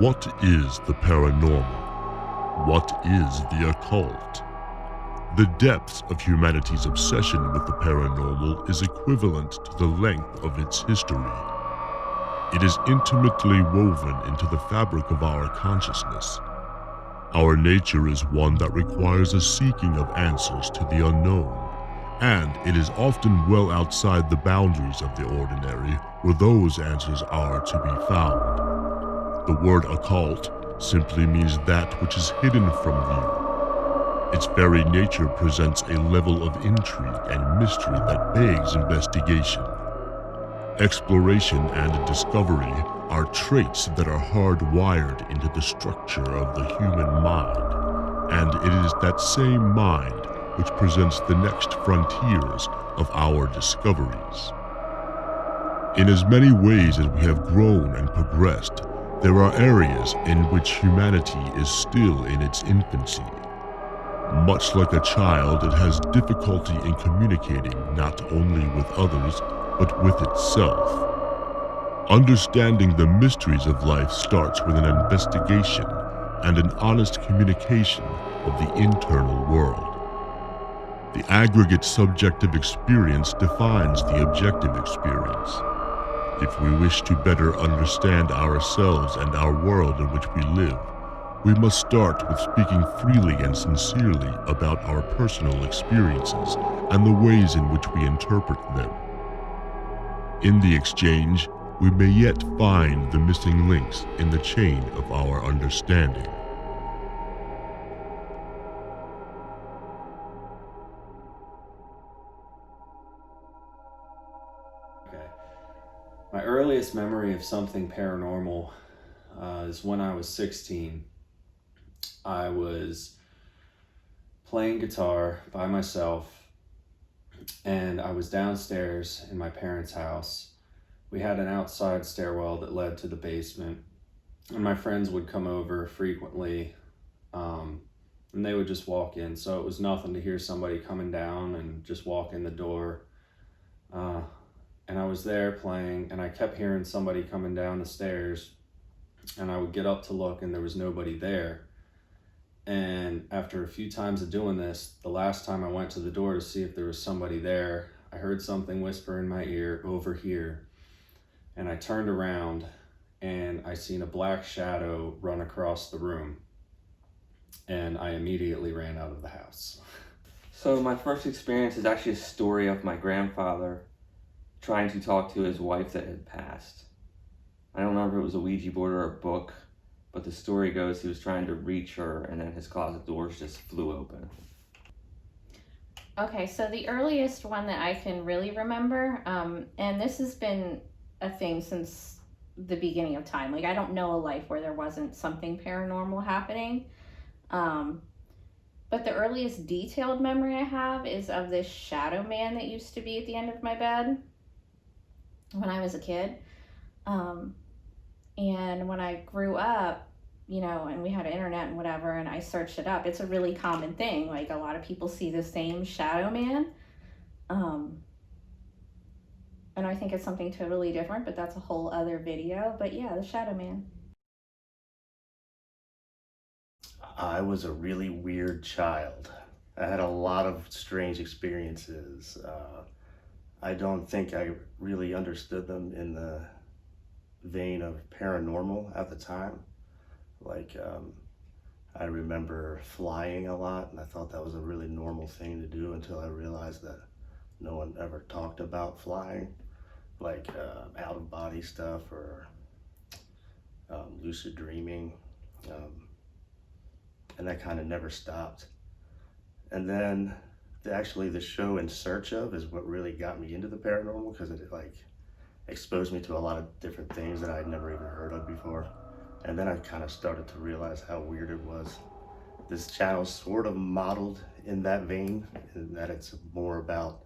What is the paranormal? What is the occult? The depth of humanity's obsession with the paranormal is equivalent to the length of its history. It is intimately woven into the fabric of our consciousness. Our nature is one that requires a seeking of answers to the unknown, and it is often well outside the boundaries of the ordinary where those answers are to be found. The word occult simply means that which is hidden from view. Its very nature presents a level of intrigue and mystery that begs investigation. Exploration and discovery are traits that are hardwired into the structure of the human mind, and it is that same mind which presents the next frontiers of our discoveries. In as many ways as we have grown and progressed, there are areas in which humanity is still in its infancy. Much like a child, it has difficulty in communicating not only with others, but with itself. Understanding the mysteries of life starts with an investigation and an honest communication of the internal world. The aggregate subjective experience defines the objective experience. If we wish to better understand ourselves and our world in which we live, we must start with speaking freely and sincerely about our personal experiences and the ways in which we interpret them. In the exchange, we may yet find the missing links in the chain of our understanding. My earliest memory of something paranormal is when I was 16. I was playing guitar by myself, and I was downstairs in my parents' house. We had an outside stairwell that led to the basement, and my friends would come over frequently, and they would just walk in. So it was nothing to hear somebody coming down and just walk in the door. And I was there playing, and I kept hearing somebody coming down the stairs, and I would get up to look, and there was nobody there. And after a few times of doing this, the last time I went to the door to see if there was somebody there, I heard something whisper in my ear, "Over here." And I turned around, and I seen a black shadow run across the room, and I immediately ran out of the house. So my first experience is actually a story of my grandfather trying to talk to his wife that had passed. I don't remember if it was a Ouija board or a book, but the story goes he was trying to reach her, and then his closet doors just flew open. Okay, so the earliest one that I can really remember, and this has been a thing since the beginning of time. Like, I don't know a life where there wasn't something paranormal happening. But the earliest detailed memory I have is of this shadow man that used to be at the end of my bed when I was a kid. And when I grew up, and we had internet and whatever, and I searched it up, it's a really common thing. Like, a lot of people see the same shadow man. And I think it's something totally different, but that's a whole other video. But yeah, the shadow man. I was a really weird child. I had a lot of strange experiences. I don't think I really understood them in the vein of paranormal at the time. Like, I remember flying a lot, and I thought that was a really normal thing to do until I realized that no one ever talked about flying, like out-of-body stuff or lucid dreaming, and that kind of never stopped. And then the show In Search Of is what really got me into the paranormal, because it exposed me to a lot of different things that I'd never even heard of before. And then I kind of started to realize how weird it was. This channel sort of modeled in that vein, in that it's more about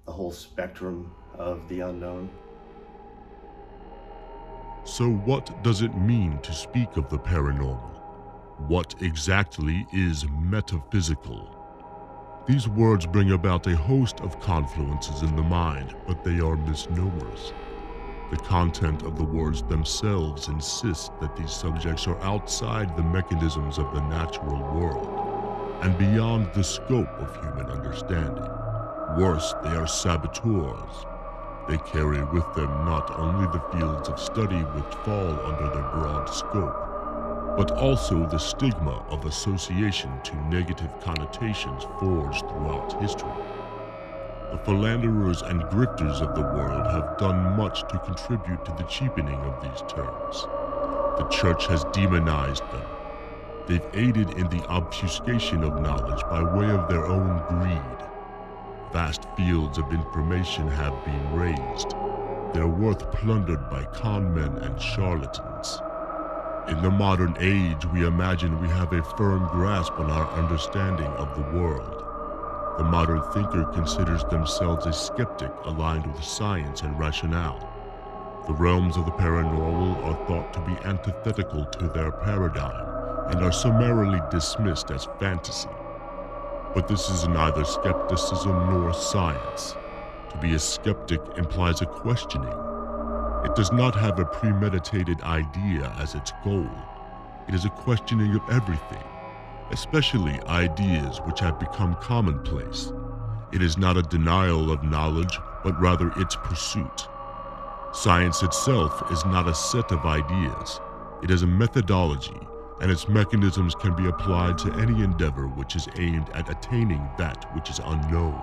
the whole spectrum of the unknown. So what does it mean to speak of the paranormal? What exactly is metaphysical? These words bring about a host of confluences in the mind, but they are misnomers. The content of the words themselves insists that these subjects are outside the mechanisms of the natural world and beyond the scope of human understanding. Worse, they are saboteurs. They carry with them not only the fields of study which fall under their broad scope, but also the stigma of association to negative connotations forged throughout history. The philanderers and grifters of the world have done much to contribute to the cheapening of these terms. The church has demonized them. They've aided in the obfuscation of knowledge by way of their own greed. Vast fields of information have been razed, their worth plundered by conmen and charlatans. In the modern age, we imagine we have a firm grasp on our understanding of the world. The modern thinker considers themselves a skeptic aligned with science and rationale. The realms of the paranormal are thought to be antithetical to their paradigm and are summarily dismissed as fantasy. But this is neither skepticism nor science. To be a skeptic implies a questioning. It does not have a premeditated idea as its goal. It is a questioning of everything, especially ideas which have become commonplace. It is not a denial of knowledge, but rather its pursuit. Science itself is not a set of ideas. It is a methodology, and its mechanisms can be applied to any endeavor which is aimed at attaining that which is unknown.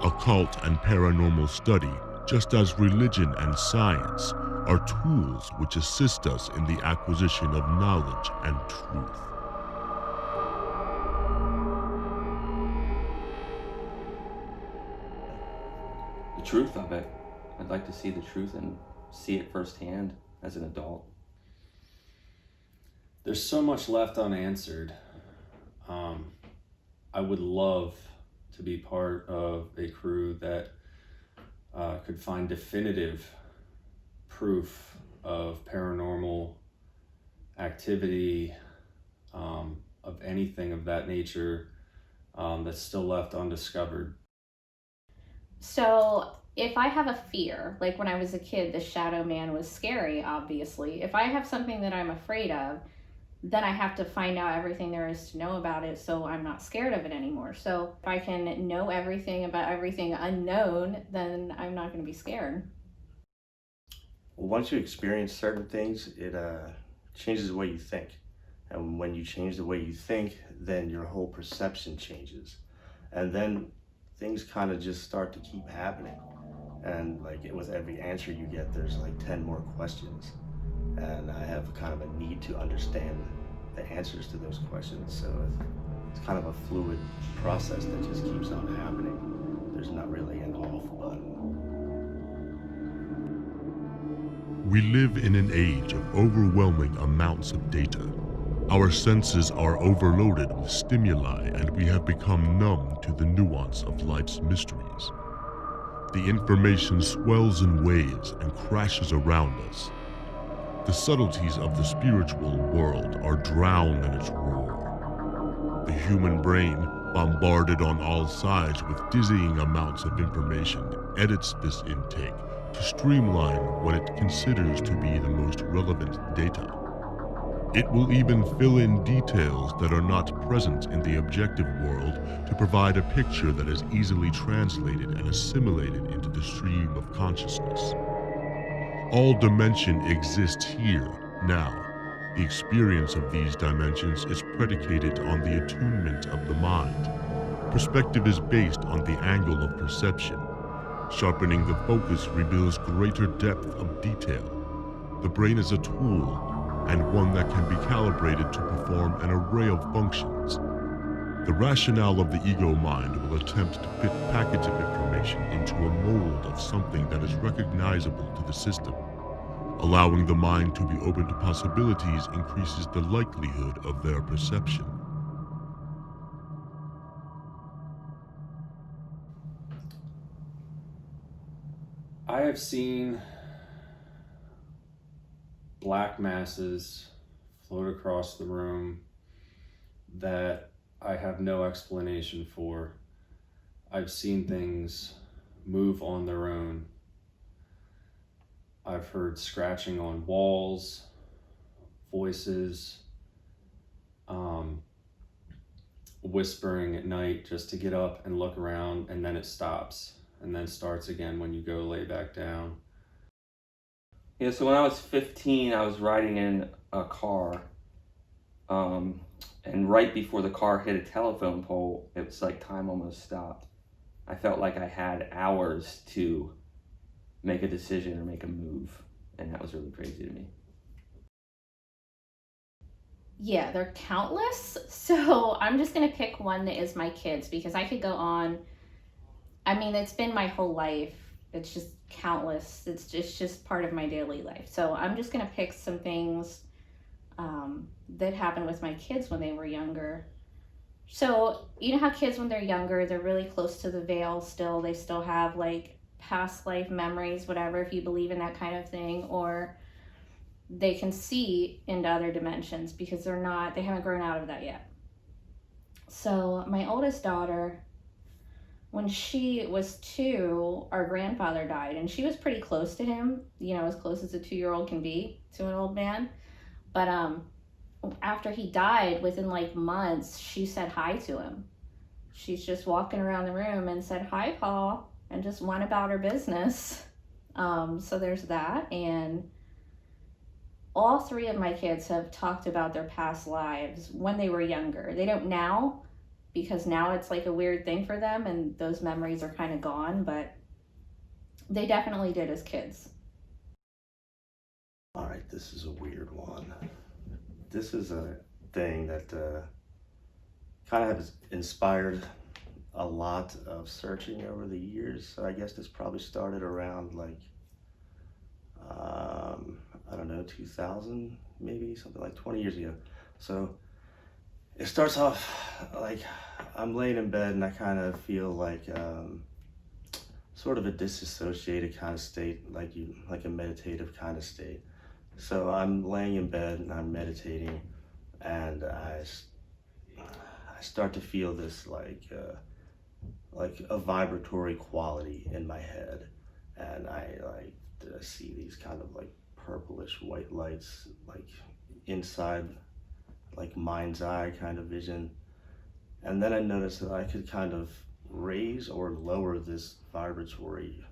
Occult and paranormal study, just as religion and science, are tools which assist us in the acquisition of knowledge and truth. The truth of it. I'd like to see the truth and see it firsthand as an adult. There's so much left unanswered. I would love to be part of a crew that could find definitive proof of paranormal activity, of anything of that nature, that's still left undiscovered. So if I have a fear, like when I was a kid, the shadow man was scary, obviously. If I have something that I'm afraid of, then I have to find out everything there is to know about it so I'm not scared of it anymore. So if I can know everything about everything unknown, then I'm not going to be scared. Well, once you experience certain things, it changes the way you think. And when you change the way you think, then your whole perception changes. And then things kind of just start to keep happening. And like with every answer you get, there's like 10 more questions. And I have kind of a need to understand the answers to those questions. So it's kind of a fluid process that just keeps on happening. There's not really an off button. We live in an age of overwhelming amounts of data. Our senses are overloaded with stimuli, and we have become numb to the nuance of life's mysteries. The information swells in waves and crashes around us. The subtleties of the spiritual world are drowned in its roar. The human brain, bombarded on all sides with dizzying amounts of information, edits this intake to streamline what it considers to be the most relevant data. It will even fill in details that are not present in the objective world to provide a picture that is easily translated and assimilated into the stream of consciousness. All dimension exists here, now. The experience of these dimensions is predicated on the attunement of the mind. Perspective is based on the angle of perception. Sharpening the focus reveals greater depth of detail. The brain is a tool, and one that can be calibrated to perform an array of functions. The rationale of the ego mind will attempt to fit packets of information into a mold of something that is recognizable to the system. Allowing the mind to be open to possibilities increases the likelihood of their perception. I have seen black masses float across the room that I have no explanation for. I've seen things move on their own. I've heard scratching on walls, voices, whispering at night just to get up and look around, and then it stops and then starts again when you go lay back down. Yeah, so when I was 15, I was riding in a car, and right before the car hit a telephone pole, it was like time almost stopped. I felt like I had hours to make a decision or make a move, and that was really crazy to me. Yeah, they're countless. So I'm just going to pick one that is my kids, because I could go on. I mean, it's been my whole life. It's just countless. It's just part of my daily life. So I'm just going to pick some things that happened with my kids when they were younger. So you know how kids, when they're younger, they're really close to the veil still. They still have like past life memories, whatever, if you believe in that kind of thing, or they can see into other dimensions because they haven't grown out of that yet. So my oldest daughter, when she was 2, our grandfather died, and she was pretty close to him, as close as a 2-year-old can be to an old man. But after he died, within like months, she said hi to him. She's just walking around the room and said, "Hi, Paul," and just went about her business. So there's that. And all 3 of my kids have talked about their past lives when they were younger. They don't now, because now it's like a weird thing for them and those memories are kind of gone, but they definitely did as kids. All right, this is a weird one. This is a thing that kind of has inspired a lot of searching over the years. So I guess this probably started around like, I don't know, 2000, maybe something like 20 years ago. So it starts off like I'm laying in bed and I kind of feel like sort of a disassociated kind of state, like a meditative kind of state. So I'm laying in bed and I'm meditating, and I start to feel this like a vibratory quality in my head, and I see these kind of like purplish white lights like inside, like mind's eye kind of vision. And then I noticed that I could kind of raise or lower this vibratory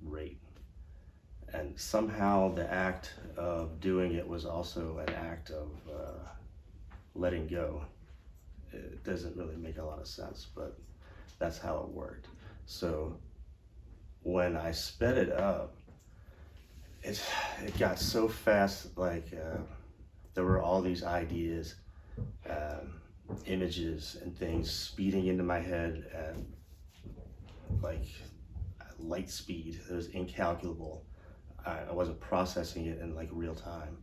rate. And somehow the act of doing it was also an act of letting go. It doesn't really make a lot of sense, but that's how it worked. So when I sped it up, it got so fast, like there were all these ideas, images and things speeding into my head at like light speed. It was incalculable. I wasn't processing it in like real time.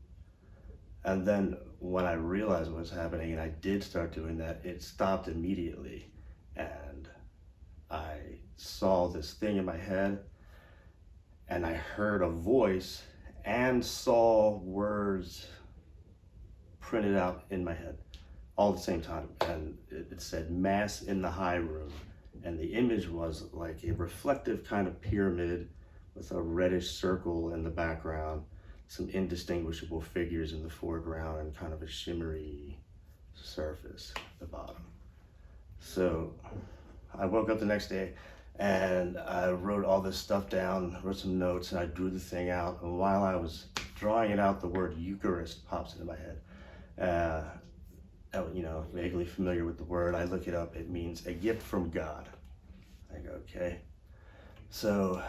And then when I realized what was happening and I did start doing that, it stopped immediately. And I saw this thing in my head, and I heard a voice and saw words printed out in my head all at the same time. And it said "Mass in the High Room." And the image was like a reflective kind of pyramid with a reddish circle in the background, some indistinguishable figures in the foreground, and kind of a shimmery surface at the bottom. So I woke up the next day and I wrote all this stuff down, wrote some notes, and I drew the thing out. And while I was drawing it out, the word Eucharist pops into my head. Vaguely familiar with the word. I look it up. It means a gift from God. I go, okay. So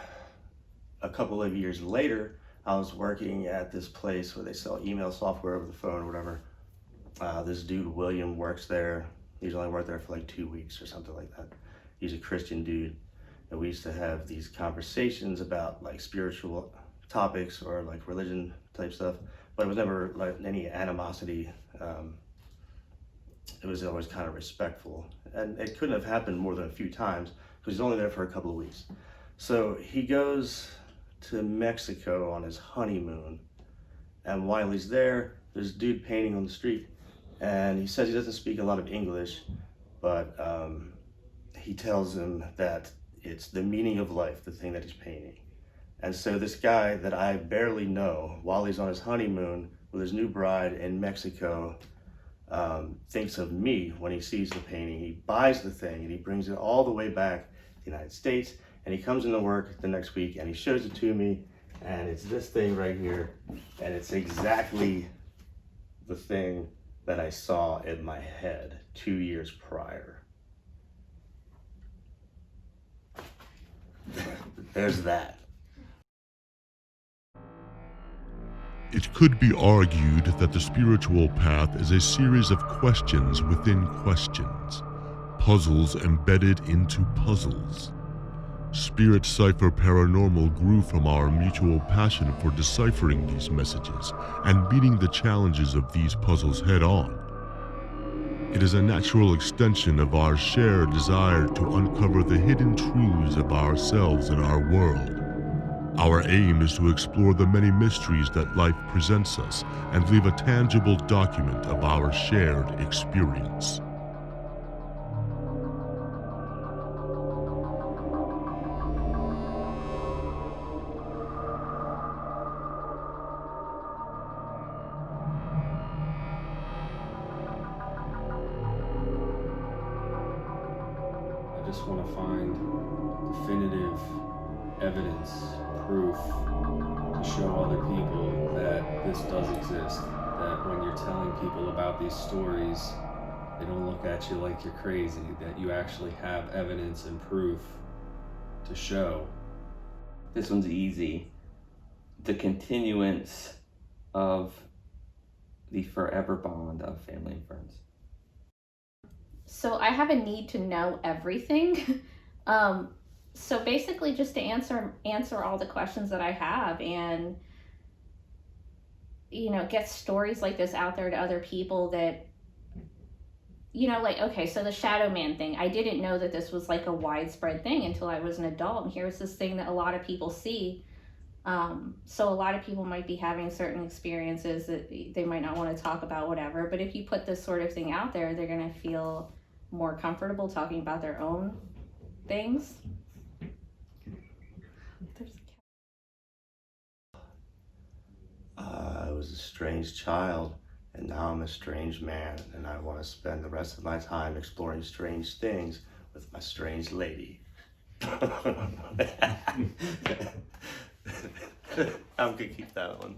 a couple of years later, I was working at this place where they sell email software over the phone or whatever. This dude, William, works there. He's only worked there for like 2 weeks or something like that. He's a Christian dude. And we used to have these conversations about like spiritual topics or like religion type stuff, but it was never like any animosity. It was always kind of respectful. And it couldn't have happened more than a few times because he's only there for a couple of weeks. So he goes to Mexico on his honeymoon, and while he's there, there's a dude painting on the street, and he says he doesn't speak a lot of English, but he tells him that it's the meaning of life, the thing that he's painting, And so this guy that I barely know, while he's on his honeymoon with his new bride in Mexico, thinks of me when he sees the painting. He buys the thing and he brings it all the way back to the United States, and he comes into work the next week and he shows it to me, and it's this thing right here, and it's exactly the thing that I saw in my head 2 years prior. There's that. It could be argued that the spiritual path is a series of questions within questions, puzzles embedded into puzzles. Spirit Cypher Paranormal grew from our mutual passion for deciphering these messages and meeting the challenges of these puzzles head on. It is a natural extension of our shared desire to uncover the hidden truths of ourselves and our world. Our aim is to explore the many mysteries that life presents us and leave a tangible document of our shared experience. I just want to find definitive evidence, proof, to show other people that this does exist. That when you're telling people about these stories, they don't look at you like you're crazy, that you actually have evidence and proof to show. This one's easy. The continuance of the forever bond of family and friends. So I have a need to know everything. So basically just to answer all the questions that I have and, get stories like this out there to other people that, like, okay, so the shadow man thing, I didn't know that this was like a widespread thing until I was an adult. And here's this thing that a lot of people see. So a lot of people might be having certain experiences that they might not want to talk about, whatever. But if you put this sort of thing out there, they're going to feel more comfortable talking about their own things. I was a strange child, and now I'm a strange man, and I want to spend the rest of my time exploring strange things with my strange lady. I'm gonna keep that one.